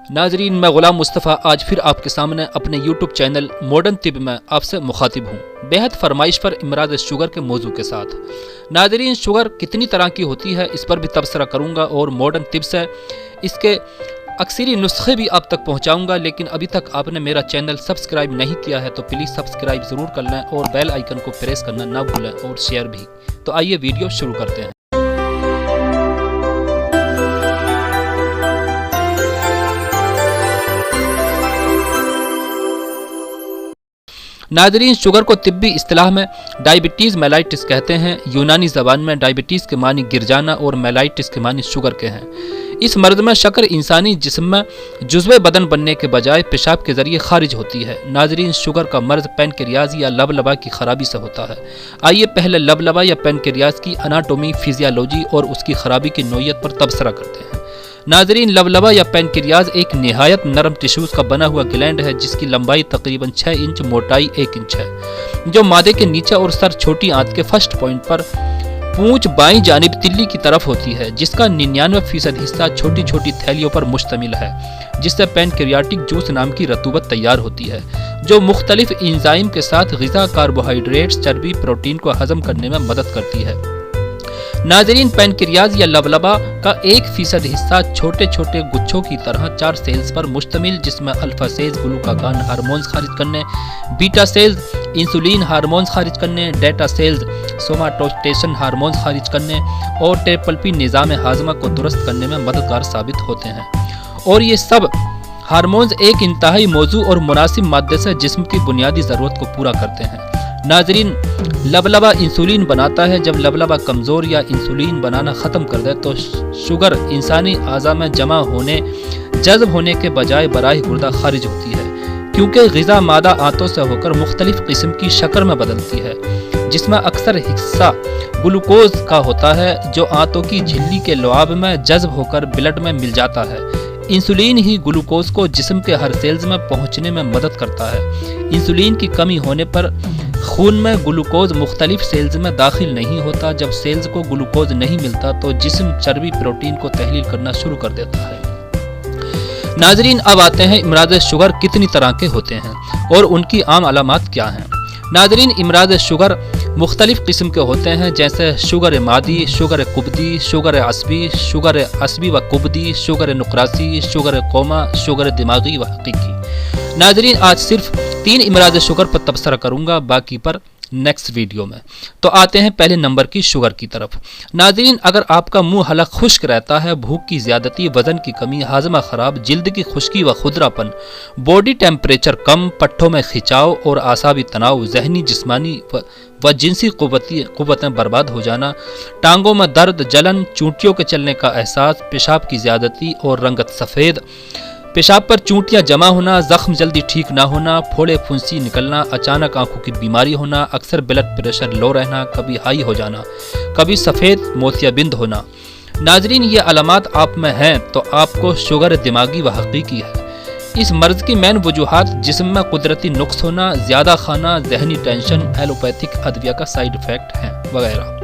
नाजरीन, मैं गुलाम मुस्तफ़ा आज फिर आपके सामने अपने यूट्यूब चैनल मॉडर्न तिब में आपसे मुखातिब हूँ, बेहद फरमाइश पर इमराज शुगर के मौजू के साथ। नाजरीन, शुगर कितनी तरह की होती है इस पर भी तबसरा करूँगा और मॉडर्न तिब से इसके अक्सरी नुस्खे भी आप तक पहुँचाऊँगा। लेकिन अभी तक आपने मेरा चैनल सब्सक्राइब नहीं किया है तो प्लीज़ सब्सक्राइब ज़रूर कर लें और बेल आइकन को प्रेस करना ना भूलें और शेयर भी। तो आइए वीडियो शुरू करते हैं। नाजरीन, शुगर को तिब्बी इस्तिलाह में डायबिटीज़ मेलाइटिस कहते हैं। यूनानी ज़बान में डायबिटीज़ के मानी गिर जाना और मेलाइटिस के मानी शुगर के हैं। इस मर्ज़ में शक्कर इंसानी जिस्म में जुज़्वे बदन बनने के बजाय पेशाब के ज़रिए खारिज होती है। नाजरीन, शुगर का मर्ज़ पैनक्रियाज़ या लबलबा की ख़राबी से होता है। आइए पहले लबलबा या पैनक्रियाज़ की अनाटोमी, फिजियोलॉजी और उसकी ख़राबी की नोयत पर तबसरा करते हैं। नाजरीन, लबलबा या पैनक्रियाज़ एक निहायत नरम टिश्यूज़ का बना हुआ ग्लैंड है जिसकी लंबाई तकरीबन 6 इंच, मोटाई 1 इंच है, जो मादे के नीचे और सर छोटी आंत के फर्स्ट पॉइंट पर पूंछ बाईं जानिब तिल्ली की तरफ होती है, जिसका 99% हिस्सा छोटी छोटी थैलियों पर मुश्तमिल है, जिससे पैनक्रियाटिक जूस नाम की रतूबत तैयार होती है, जो मुख्तलिफ एंजाइम के साथ ग़िज़ा, कार्बोहाइड्रेट्स, चर्बी, प्रोटीन को हज़म करने में मदद करती है। नाजरीन, पैनक्रियाज़ या लबलबा का 1% हिस्सा छोटे छोटे गुच्छों की तरह 4 सेल्स पर मुश्तमिल, जिसमें अल्फा सेल्स ग्लूकागॉन हार्मोन्स खारिज करने, बीटा सेल्स इंसुलिन हार्मोन्स खारिज करने, डेटा सेल्स सोमाटोस्टेशन हार्मोन्स खारिज करने और ट्रिपल पी निज़ाम हाजमा को दुरुस्त करने में मददगार साबित होते हैं। और ये सब हार्मोन्स एक इंतहाई मौजू और मुनासिब मादे से जिस्म की बुनियादी ज़रूरत को पूरा करते हैं। नाजरीन, लबलबा इंसुलिन बनाता है। जब लबलबा कमज़ोर या इंसुलिन बनाना ख़त्म कर दे तो शुगर इंसानी आज़ा में जमा होने, जज़ब होने के बजाय बराह गुर्दा खारिज होती है, क्योंकि ग़िज़ा मादा आंतों से होकर मुख्तलिफ़ किस्म की शक्कर में बदलती है, जिसमें अक्सर हिस्सा ग्लूकोज का होता है, जो आंतों की झिल्ली के लुआब में जज़ब होकर ब्लड में मिल जाता है। इंसुलिन ही ग्लूकोज को जिस्म के हर सेल्स में पहुंचने में मदद करता है। इंसुलिन की कमी होने पर खून में ग्लूकोज मुख्तलिफ सेल्स में दाखिल नहीं होता। जब सेल्स को ग्लूकोज नहीं मिलता तो जिस्म चर्बी, प्रोटीन को तहलील करना शुरू कर देता है। नाजरीन, अब आते हैं इमराज शुगर कितनी तरह के होते हैं और उनकी आम अलामात क्या हैं। नाजरीन, इमराज शुगर मुख्तलिफ किस्म के होते हैं, जैसे शुगर मादी, शुगर कुबदी, शुगर असबी व कुबदी, शुगर नुकरासी, शुगर कोमा, शुगर दिमागी व हकीकी। नाजरीन, आज सिर्फ 3 इमराज शुगर पर तबसरा करूँगा, बाकी पर नेक्स्ट वीडियो में। तो आते हैं पहले नंबर की शुगर की तरफ। नाजरीन, अगर आपका मुंह हलक खुश्क रहता है, भूख की ज़्यादती, वज़न की कमी, हाजमा ख़राब, जिल्द की खुश्की व खुदरापन, बॉडी टेम्परेचर कम, पट्ठों में खिंचाव और आसाबी तनाव, जहनी, जिस्मानी व जिनसी क़ुव्वतें बर्बाद हो जाना, टांगों में दर्द, जलन, चूंटियों के चलने का एहसास, पेशाब की ज़्यादती और रंगत सफ़ेद, पेशाब पर चूंटियां जमा होना, जख्म जल्दी ठीक ना होना, फोड़े फुंसी निकलना, अचानक आंखों की बीमारी होना, अक्सर ब्लड प्रेशर लो रहना, कभी हाई हो जाना, कभी सफ़ेद मोतियाबिंद होना। नाजरीन, ये अलामात आप में हैं तो आपको शुगर दिमागी व हकीकी है। इस मर्ज़ की मेन वजूहात जिस्म में कुदरती नुक्स होना, ज़्यादा खाना, जहनी टेंशन, एलोपैथिक अदविया का साइड इफ़ेक्ट हैं वगैरह।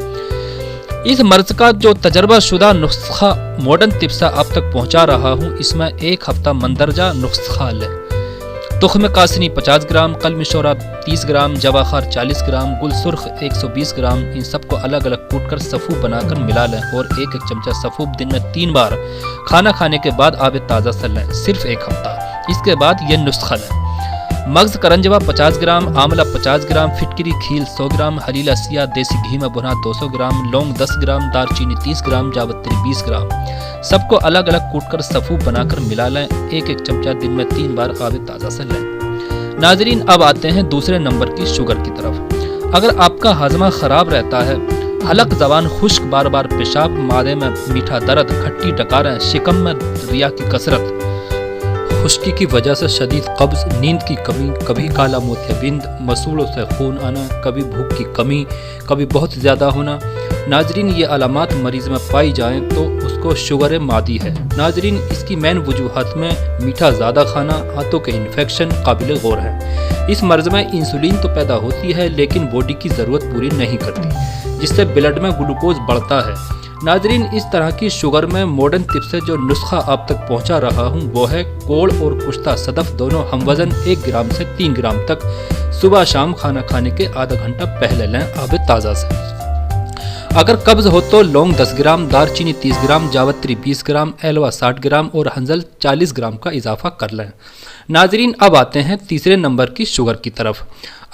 इस मर्ज़ का जो तजर्बा शुदा नुस्खा मॉडर्न तिब से आप तक पहुँचा रहा हूँ, इसमें 1 हफ्ता मंदरजा नुस्खा लें। तुख्म कासनी 50 ग्राम, कलमी शोरा 30 ग्राम, जवाखार 40 ग्राम, गुल सुर्ख 120 ग्राम, इन सबको अलग अलग कूट कर सफ़ूब बनाकर मिला लें और 1-1 चमचा सफ़ूब दिन में 3 बार खाना खाने के बाद आब ताज़ा से लें, सिर्फ 1 हफ्ता। इसके बाद ये नुस्खा लें। मगज़ करंजवा 50 ग्राम, आंवला 50 ग्राम, फिटकरी खील 100 ग्राम, हलीला सिया देसी घी में भुना 200 ग्राम, लौंग 10 ग्राम, दालचीनी 30 ग्राम, जावित्री 20 ग्राम, सबको अलग अलग कूट कर सफ़ूब बनाकर मिला लें। 1-1 चमचा दिन में 3 बार आब ताज़ा से लें। नाजरीन, अब आते हैं दूसरे नंबर की शुगर की तरफ। अगर आपका हाजमा ख़राब रहता है, हलक ज़बान खुश्क, बार बार पेशाब, मादे में मीठा दर्द, खट्टी डकारें, शिकम में रिया की कसरत, खुश्की की वजह से शदीद कब्ज़, नींद की कमी, कभी काला मोतियाबिंद, मसूड़ों से खून आना, कभी भूख की कमी, कभी बहुत ज़्यादा होना। नाजरीन, ये अलामात मरीज़ में पाई जाएँ तो उसको शुगर मादी है। नाजरीन, इसकी मेन वजूहात में मीठा ज़्यादा खाना, आंतों के इन्फेक्शन काबिल गौर है। इस मर्ज़ में इंसुलिन तो पैदा होती है लेकिन बॉडी की ज़रूरत पूरी नहीं करती, जिससे ब्लड में ग्लूकोज बढ़ता है। नाजरीन, इस तरह की शुगर में मॉडर्न टिप से जो नुस्खा आप तक पहुंचा रहा हूं वो है कोड़ और कुश्ता सदफ दोनों हमवज़न 1 ग्राम से 3 ग्राम तक सुबह शाम खाना खाने के आधा घंटा पहले लें आब ताज़ा से। अगर कब्ज़ हो तो लौंग 10 ग्राम, दारचीनी 30 ग्राम, जावित्री 20 ग्राम, एलवा 60 ग्राम और हंजल 40 ग्राम का इजाफा कर लें। नाजरीन, अब आते हैं तीसरे नंबर की शुगर की तरफ।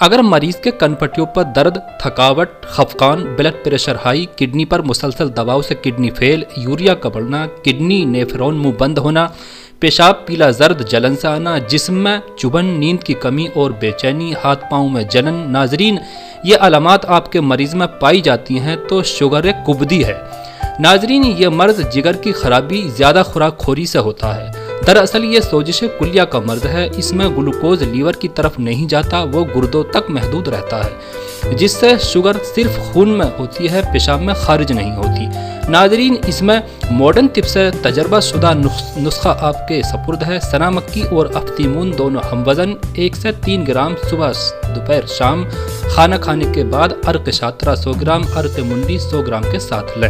अगर मरीज़ के कनपट्टियों पर दर्द, थकावट, खफकान, ब्लड प्रेशर हाई, किडनी पर मुसलसल दबाव से किडनी फेल, यूरिया का बढ़ना, किडनी नेफ्रॉन मुंह बंद होना, पेशाब पीला जर्द जलन से आना, जिस्म में चुभन, नींद की कमी और बेचैनी, हाथ पाँव में जलन, नाजरीन ये अलामात आपके मरीज़ में पाई जाती हैं तो शुगर कुब्दी है। नाजरीन, ये मर्ज़ जिगर की खराबी ज़्यादा खुराक खोरी से होता है। दरअसल ये सोजिश कुलिया का मर्ज़ है। इसमें ग्लूकोज लीवर की तरफ नहीं जाता, वो गुर्दों तक महदूद रहता है, जिससे शुगर सिर्फ खून में होती है, पेशाब में खारिज नहीं होती। नाजरीन, इसमें मॉडर्न टिप से तजर्बा शुदा नुस्खा आपके सपुर्द है। सना मक्की और अफ्तीमून दोनों हमवज़न 1 से 3 ग्राम सुबह दोपहर शाम खाना खाने के बाद, अर्क शात्रा 100 ग्राम, अर्क मुंडी 100 ग्राम के साथ लें।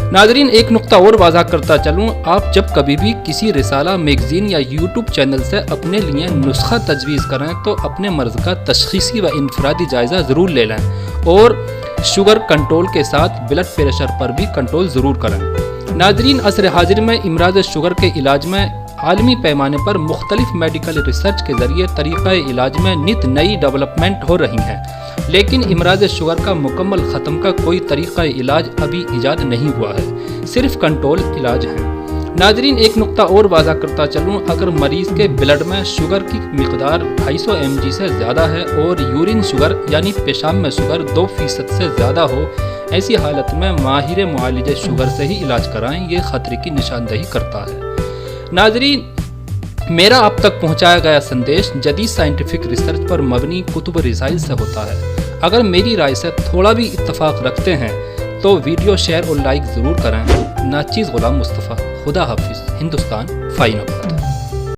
नाजरीन, एक नुक्ता और वाज़ा करता चलूँ, आप जब कभी भी किसी रिसाला, मैगज़ीन या यूट्यूब चैनल से अपने लिए नुस्खा तजवीज़ करें तो अपने मर्ज़ का तशख़ीसी व इनफरादी जायज़ा ज़रूर ले लें और शुगर कंट्रोल के साथ ब्लड प्रेशर पर भी कंट्रोल ज़रूर करें। नाजरीन, असर हाजिर में इमराज़ शुगर के इलाज में आलमी पैमाने पर मुख्तलिफ मेडिकल रिसर्च के ज़रिए तरीक़ा इलाज में नित नई डेवलपमेंट हो रही हैं, लेकिन इमराज़ शुगर का मुकम्मल ख़त्म का कोई तरीक़ा इलाज अभी ईजाद नहीं हुआ है, सिर्फ कंट्रोल इलाज है। नाजरीन, एक नुक्ता और वाज़ा करता चलूँ, अगर मरीज़ के ब्लड में शुगर की मिकदार 250 mg से ज़्यादा है और यूरिन शुगर यानी पेशाब में शुगर 2% से ज़्यादा हो, ऐसी हालत में माहिर मुआलिज शुगर से ही इलाज कराएं, ये ख़तरे की निशानदही करता है। नाजरीन, मेरा आप तक पहुंचाया गया संदेश जदीद साइंटिफिक रिसर्च पर मबनी कुतुब रिसाइल से होता है। अगर मेरी राय से थोड़ा भी इत्तफाक रखते हैं तो वीडियो शेयर और लाइक ज़रूर करें। नाचीज़ गुलाम मुस्तफ़ा, खुदा हाफिज़, हिंदुस्तान, फ़ैज़ाबाद।